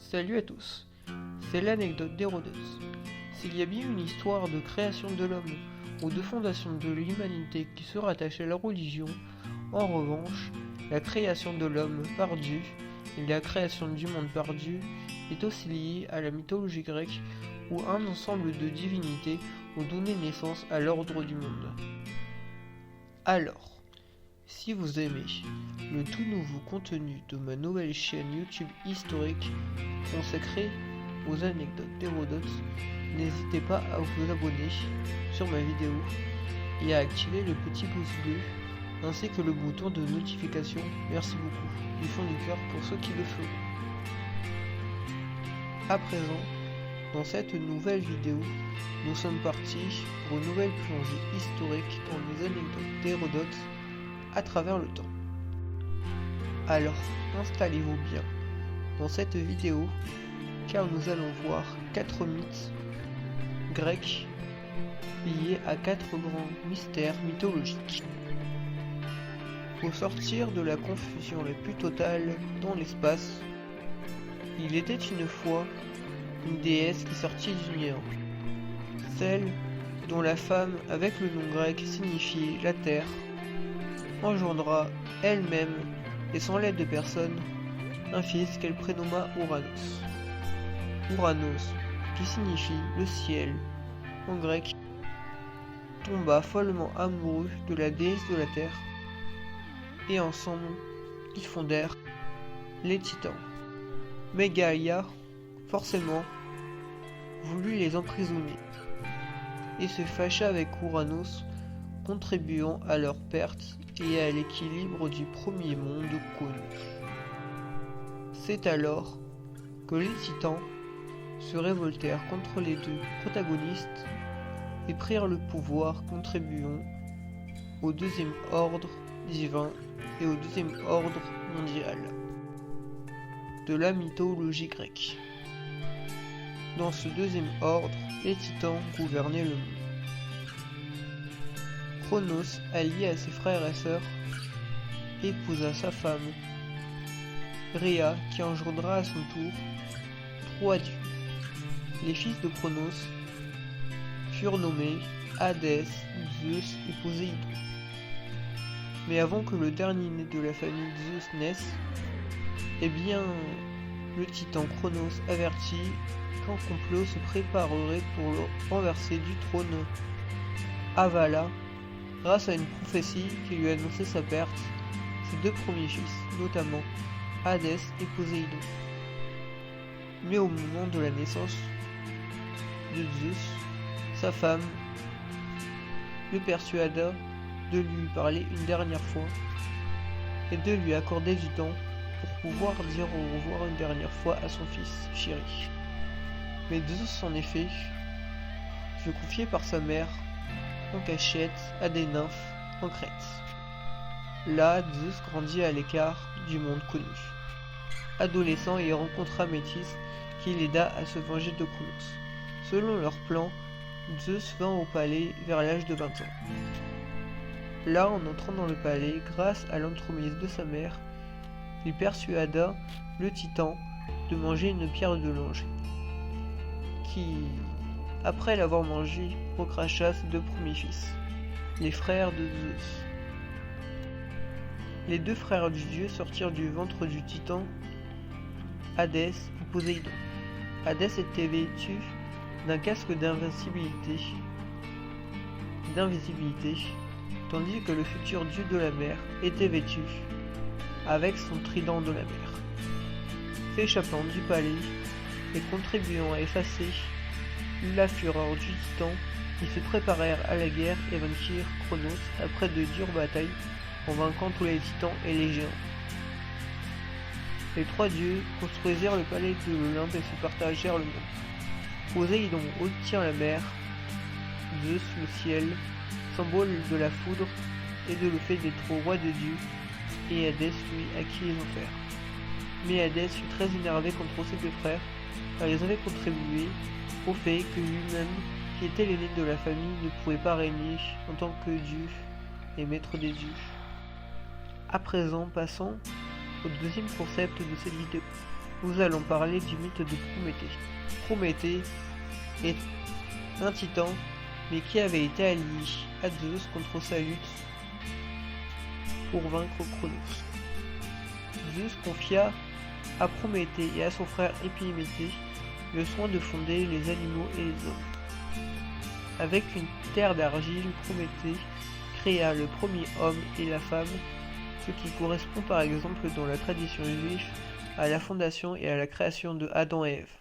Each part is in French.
Salut à tous, c'est l'anecdote d'Hérodote. S'il y a bien une histoire de création de l'homme ou de fondation de l'humanité qui se rattache à la religion, en revanche, la création de l'homme par Dieu et la création du monde par Dieu est aussi liée à la mythologie grecque où un ensemble de divinités ont donné naissance à l'ordre du monde. Alors, si vous aimez le tout nouveau contenu de ma nouvelle chaîne YouTube historique consacrée aux anecdotes d'Hérodote, n'hésitez pas à vous abonner sur ma vidéo et à activer le petit pouce bleu ainsi que le bouton de notification. Merci beaucoup du fond du cœur pour ceux qui le feront. À présent, dans cette nouvelle vidéo, nous sommes partis pour une nouvelle plongée historique dans les anecdotes d'Hérodote à travers le temps. Alors, installez-vous bien dans cette vidéo car nous allons voir 4 mythes grecs liés à 4 grands mystères mythologiques. Au sortir de la confusion la plus totale dans l'espace, il était une fois une déesse qui sortit du néant, celle dont la femme avec le nom grec signifiait la terre, engendra elle-même et sans l'aide de personne un fils qu'elle prénomma Ouranos. Ouranos, qui signifie le ciel en grec, tomba follement amoureux de la déesse de la terre et ensemble ils fondèrent les Titans. Mais Gaïa, forcément, voulut les emprisonner et se fâcha avec Ouranos, contribuant à leur perte et à l'équilibre du premier monde connu. C'est alors que les Titans se révoltèrent contre les deux protagonistes et prirent le pouvoir, contribuant au deuxième ordre divin et au deuxième ordre mondial de la mythologie grecque. Dans ce deuxième ordre, les Titans gouvernaient le monde. Cronos, allié à ses frères et sœurs, épousa sa femme, Rhea, qui engendra à son tour 3 dieux. Les fils de Cronos furent nommés Hadès, Zeus et Poséidon. Mais avant que le dernier né de la famille Zeus naisse, eh bien, le titan Cronos avertit qu'un complot se préparerait pour le renverser du trône. Avala, grâce à une prophétie qui lui annonçait sa perte, ses 2 premiers fils, notamment Hadès et Poséidon. Mais au moment de la naissance de Zeus, sa femme le persuada de lui parler une dernière fois et de lui accorder du temps pour pouvoir dire au revoir une dernière fois à son fils chéri. Mais Zeus, en effet, fut confié par sa mère en cachette à des nymphes en Crète. Là, Zeus grandit à l'écart du monde connu. Adolescent, il rencontra Métis qui l'aida à se venger de Cronos. Selon leur plan, Zeus vint au palais vers l'âge de 20 ans. Là, en entrant dans le palais, grâce à l'entremise de sa mère, il persuada le titan de manger une pierre de l'ange, qui, après l'avoir mangé, recracha ses 2 premiers fils, les frères de Zeus. Les 2 frères du dieu sortirent du ventre du titan, Hadès et Poséidon. Hadès était vêtu d'un casque d'invincibilité, tandis que le futur dieu de la mer était vêtu avec son trident de la mer. S'échappant du palais et contribuant à effacer la fureur du titan, ils se préparèrent à la guerre et vainquirent Cronos après de dures batailles en vainquant tous les titans et les géants. Les 3 dieux construisirent le palais de l'Olympe et se partagèrent le monde. Poséidon obtient la mer, Zeus le ciel, symbole de la foudre et de le fait d'être roi de Dieu, et Hadès lui acquit les enfers. Mais Hadès fut très énervé contre ses 2 frères, car ils avaient contribué au fait que lui-même, qui était l'aîné de la famille, ne pouvait pas régner en tant que Dieu et maître des dieux. À présent, passons au deuxième concept de cette vidéo. nous allons parler du mythe de Prométhée. Prométhée est un titan, mais qui avait été allié à Zeus contre sa lutte pour vaincre Cronos. Zeus confia à Prométhée et à son frère Épiméthée le soin de fonder les animaux et les hommes. Avec une terre d'argile, Prométhée créa le premier homme et la femme, ce qui correspond par exemple dans la tradition juive à la fondation et à la création de Adam et Ève.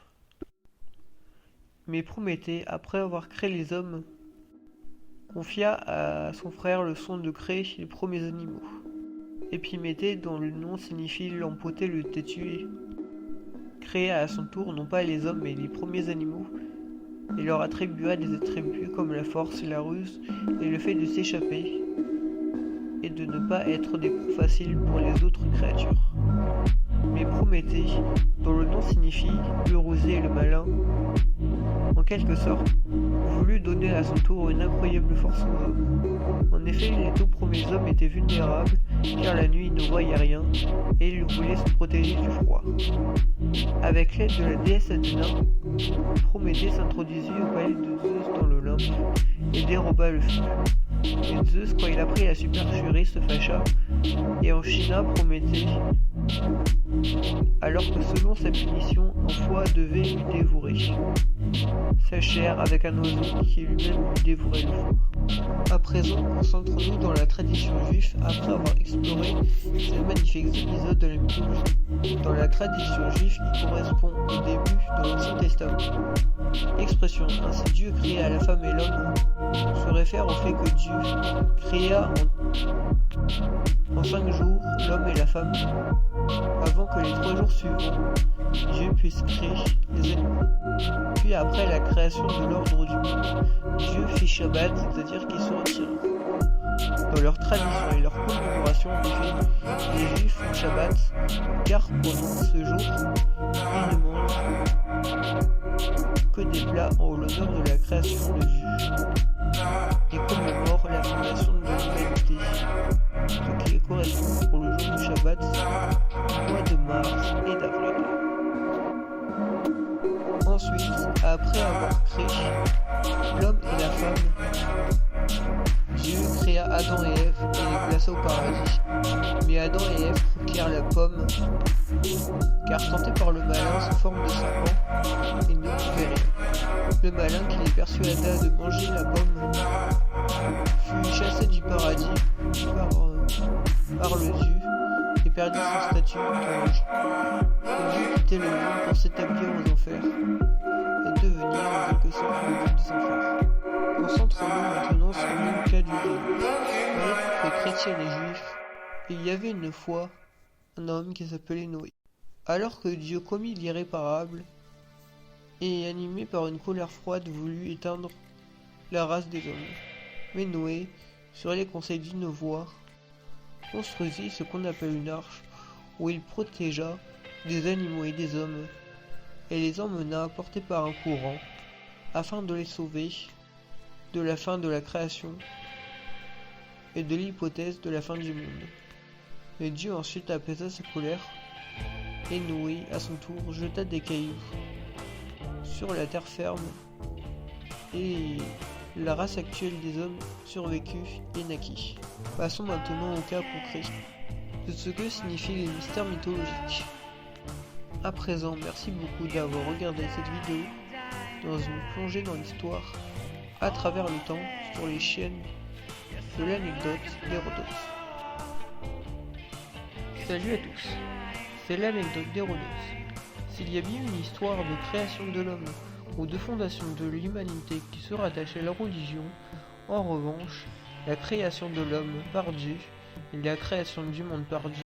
Mais Prométhée, après avoir créé les hommes, confia à son frère le soin de créer les premiers animaux. Épiméthée, dont le nom signifie l'empoté, le têtu, créa à son tour non pas les hommes mais les premiers animaux, et leur attribua des attributs comme la force, la ruse et le fait de s'échapper, et de ne pas être des proies faciles pour les autres créatures. Mais Prométhée, dont le nom signifie le rusé et le malin, en quelque sorte, voulut donner à son tour une incroyable force aux hommes. En effet, les tout premiers hommes étaient vulnérables, car la nuit ils ne voyaient rien, et ils voulaient se protéger du froid. Avec l'aide de la déesse Athéna, Prométhée s'introduisit au palais de Zeus dans l'Olympe et déroba le feu. Et Zeus, quand il apprit la supercherie, se fâcha et enchaîna Prométhée, alors que selon sa punition, un foie devait lui dévorer sa chair avec un oiseau qui lui-même lui dévorait le foie. À présent, concentrons-nous dans la tradition juive après avoir exploré ces magnifiques épisodes de la mythologie. Dans la tradition juive qui correspond au début de l'Ancien Testament, l'expression « ainsi Dieu créa la femme et l'homme » se réfère au fait que Dieu créa en 5 jours l'homme et la femme, avant que les 3 jours suivants, Dieu puisse créer les animaux. Puis après la création de l'ordre du monde, Dieu fit Shabbat, c'est-à-dire qu'il se retira. Dans leur tradition et leur commémoration, en effet, les Juifs font Shabbat, car pendant ce jour, ils ne mangent que des plats en l'honneur de la création de Dieu, et commémorent la fondation de l'humanité, ce qui correspond pour le jour du Shabbat, au mois de mars et d'avril. Ensuite, après avoir créé l'homme et la femme, Dieu créa Adam et Ève et les plaça au paradis. Mais Adam et Ève troquèrent la pomme, car tentés par le malin sous forme de serpent, ils ne trouvaient rien. Le malin qui les persuada de manger la pomme fut chassé du paradis par le Dieu et perdit son statut d'ange. Dieu quittait le monde pour s'établir aux enfers et devenir en quelque sorte le Dieu des enfers. Concentrons-nous maintenant sur le cas du dieu. Dans les chrétiens et juifs, il y avait une fois un homme qui s'appelait Noé. Alors que Dieu commit l'irréparable et animé par une colère froide voulut éteindre la race des hommes. Mais Noé, sur les conseils d'une voix, construisit ce qu'on appelle une arche, où il protégea des animaux et des hommes, et les emmena portés par un courant, afin de les sauver de la fin de la création et de l'hypothèse de la fin du monde. Mais Dieu ensuite apaisa sa colère, et Noé, à son tour, jeta des cailloux sur la terre ferme, et la race actuelle des hommes survécut et naquit. Passons maintenant au cas concret de ce que signifient les mystères mythologiques. À présent, merci beaucoup d'avoir regardé cette vidéo dans une plongée dans l'histoire à travers le temps sur les chaînes de l'anecdote d'Hérodote. Salut à tous, c'est l'anecdote d'Hérodote. S'il y a bien une histoire de création de l'homme ou de fondation de l'humanité qui se rattache à la religion, en revanche, la création de l'homme par Dieu et la création du monde par Dieu